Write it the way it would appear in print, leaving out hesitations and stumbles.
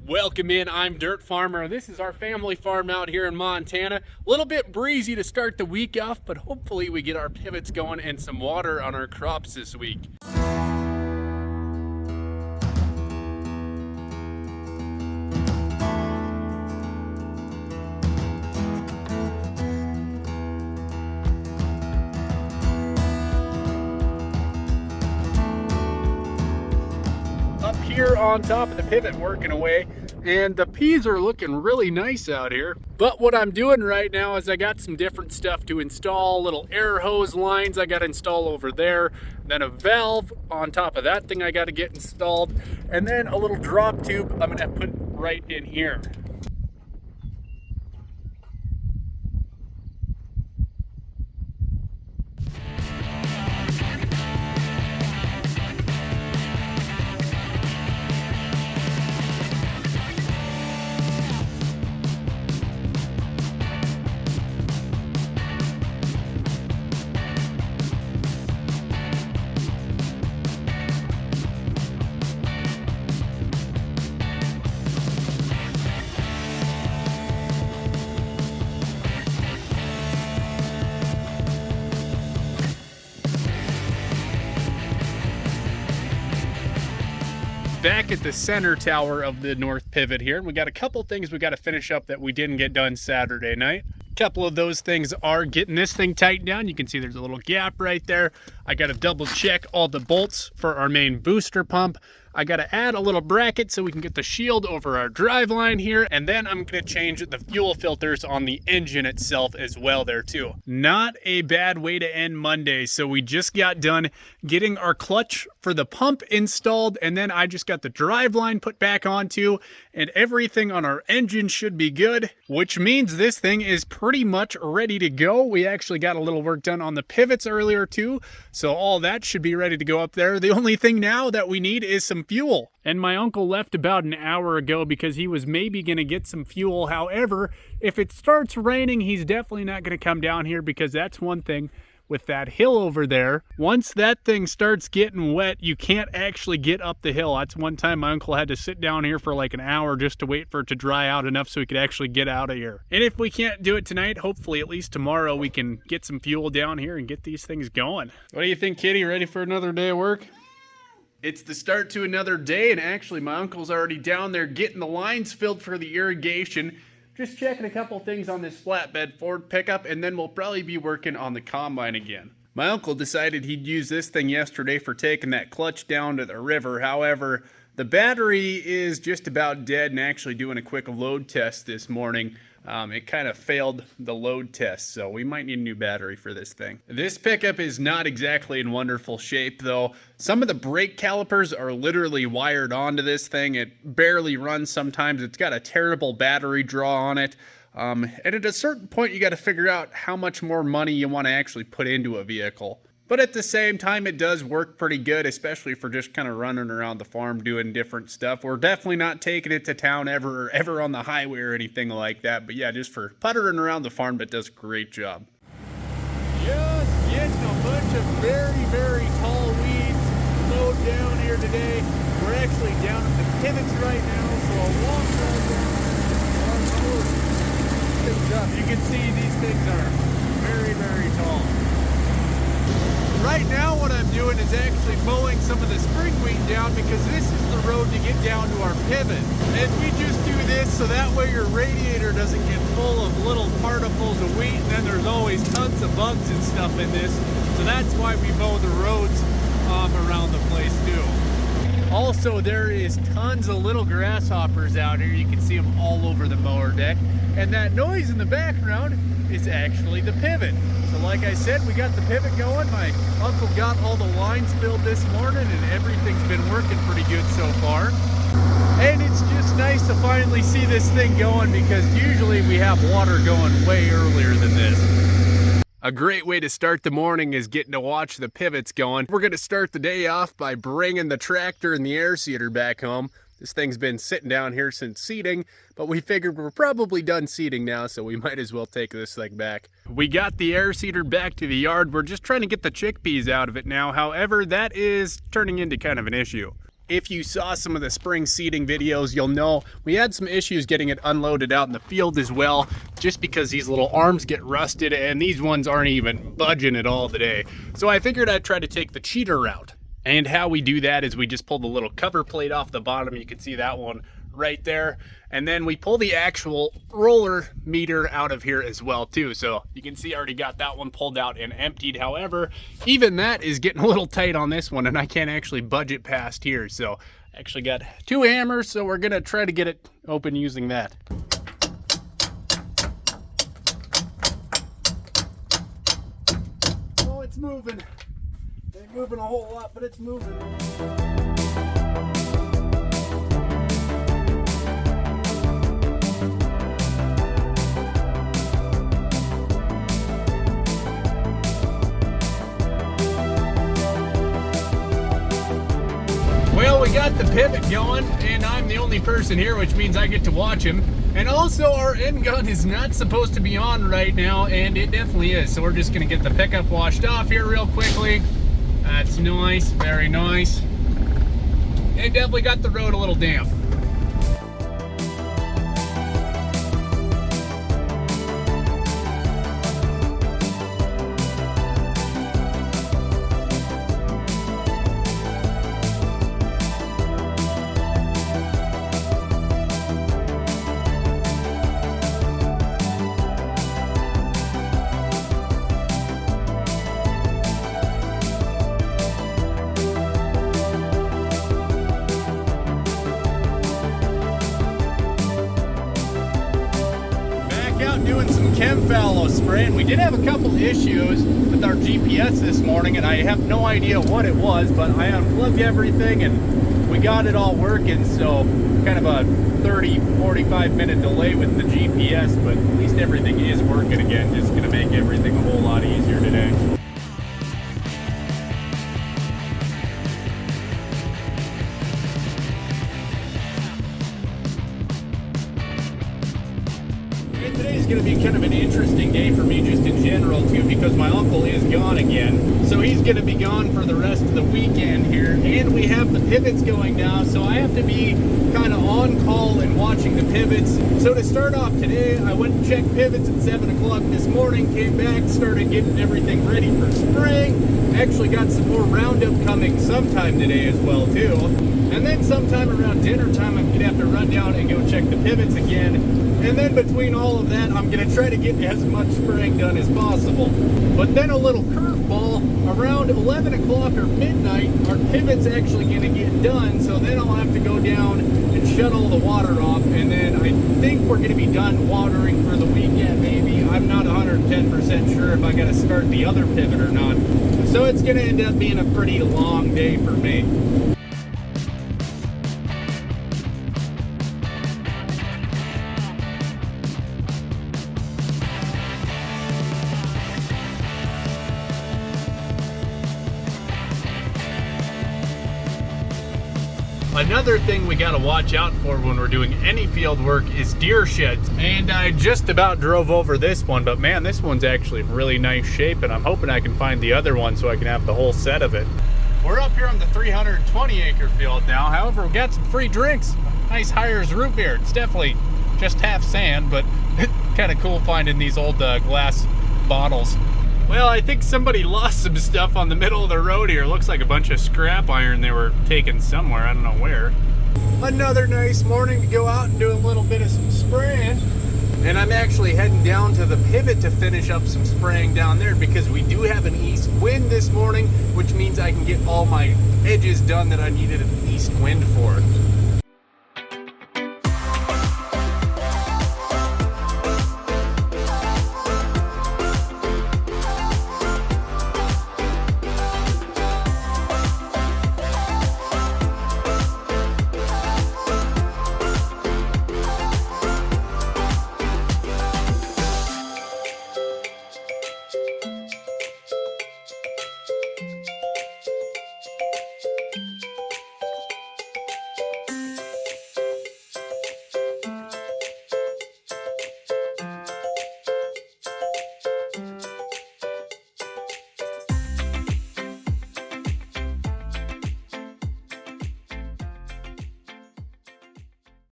Welcome in, I'm Dirt Farmer. This is our family farm out here in Montana. A little bit breezy to start the week off, but hopefully we get our pivots going and some water on our crops this week. Here on top of the pivot working away, and the peas are looking really nice out here. But what I'm doing right now is I got some different stuff to install, little air hose lines I got to install over there, then a valve on top of that thing I got to get installed, and then a little drop tube I'm going to put right in here. Back at the center tower of the north pivot here, and we got a couple things we got to finish up that we didn't get done Saturday night. A couple of those things are getting this thing tightened down. You can see there's a little gap right there. I got to double check all the bolts for our main booster pump. I got to add a little bracket so we can get the shield over our drive line here, and then I'm going to change the fuel filters on the engine itself as well there too. Not a bad way to end Monday. So we just got done getting our clutch for the pump installed, and then I just got the drive line put back onto, and everything on our engine should be good, which means this thing is pretty much ready to go. We actually got a little work done on the pivots earlier too, so all that should be ready to go up there. The only thing now that we need is some fuel. And my uncle left about an hour ago because he was maybe going to get some fuel. However, if it starts raining, he's definitely not going to come down here, because that's one thing with that hill over there. Once that thing starts getting wet, you can't actually get up the hill. That's one time my uncle had to sit down here for like an hour just to wait for it to dry out enough so he could actually get out of here. And if we can't do it tonight, hopefully at least tomorrow we can get some fuel down here and get these things going. What do you think, Kitty? Ready for another day of work? It's the start to another day, and actually my uncle's already down there getting the lines filled for the irrigation. Just checking a couple things on this flatbed Ford pickup, and then we'll probably be working on the combine again. My uncle decided he'd use this thing yesterday for taking that clutch down to the river. However, the battery is just about dead, and actually doing a quick load test this morning, it kind of failed the load test, so we might need a new battery for this thing. This pickup is not exactly in wonderful shape though. Some of the brake calipers are literally wired onto this thing. It barely runs sometimes. It's got a terrible battery draw on it. And at a certain point you got to figure out how much more money you want to actually put into a vehicle. But at the same time, it does work pretty good, especially for just kind of running around the farm doing different stuff. We're definitely not taking it to town ever on the highway or anything like that. But yeah, just for puttering around the farm, it does a great job. Just getting a bunch of very tall weeds mowed down here today. We're actually down at the pivots right now, so I'll walk right down things up. You can see these things are very tall. Right now what I'm doing is actually mowing some of the spring wheat down, because this is the road to get down to our pivot. And we just do this so that way your radiator doesn't get full of little particles of wheat, and then there's always tons of bugs and stuff in this. So that's why we mow the roads around the place too. Also, there is tons of little grasshoppers out here. You can see them all over the mower deck. And that noise in the background is actually the pivot. So like I said, we got the pivot going. My uncle got all the lines filled this morning, and everything's been working pretty good so far. And it's just nice to finally see this thing going, because usually we have water going way earlier than this. A great way to start the morning is getting to watch the pivots going. We're going to start the day off by bringing the tractor and the air seeder back home. This thing's been sitting down here since seeding, but we figured we're probably done seeding now, so we might as well take this thing back. We got the air seeder back to the yard. We're just trying to get the chickpeas out of it now. However, that is turning into kind of an issue. If you saw some of the spring seeding videos, you'll know we had some issues getting it unloaded out in the field as well, just because these little arms get rusted and these ones aren't even budging at all today. So I figured I'd try to take the cheater route. And how we do that is we just pull the little cover plate off the bottom. You can see that one right there. And then we pull the actual roller meter out of here as well too. So you can see I already got that one pulled out and emptied. However, even that is getting a little tight on this one and I can't actually budge it past here. So I actually got 2 hammers, so we're gonna try to get it open using that. Oh, it's moving. Ain't moving a whole lot, but it's moving. Well, we got the pivot going, and I'm the only person here, which means I get to watch him. And also, our end gun is not supposed to be on right now, and it definitely is. So we're just gonna get the pickup washed off here real quickly. That's nice, very nice. It definitely got the road a little damp. Doing some Chemfallow spraying. We did have a couple issues with our GPS this morning and I have no idea what it was, but I unplugged everything and we got it all working. So kind of a 30-45 minute delay with the GPS, but at least everything is working again. Just gonna make everything a whole lot easier today. Today's going to be kind of an interesting day for me just in general too, because my uncle is gone again. So he's going to be gone for the rest of the weekend here, and we have the pivots going now, so I have to be kind of on call and watching the pivots. So to start off today, I went and checked pivots at 7 o'clock this morning, came back, started getting everything ready for spraying. Actually got some more Roundup coming sometime today as well too. And then sometime around dinner time, I'm going to have to run down and go check the pivots again. And then between all of that, I'm going to try to get as much spraying done as possible. But then a little curveball, around 11 o'clock or midnight, our pivot's actually going to get done. So then I'll have to go down and shut all the water off. And then I think we're going to be done watering for the weekend maybe. I'm not 110% sure if I got to start the other pivot or not. So it's going to end up being a pretty long day for me. Another thing we gotta watch out for when we're doing any field work is deer sheds. And I just about drove over this one, but man, this one's actually in really nice shape, and I'm hoping I can find the other one so I can have the whole set of it. We're up here on the 320 acre field now. However, we got some free drinks. Nice Hires root beer. It's definitely just half sand, but kind of cool finding these old glass bottles. Well, I think somebody lost some stuff on the middle of the road here. Looks like a bunch of scrap iron they were taking somewhere. I don't know where. Another nice morning to go out and do a little bit of some spraying. And I'm actually heading down to the pivot to finish up some spraying down there because we do have an east wind this morning, which means I can get all my edges done that I needed an east wind for.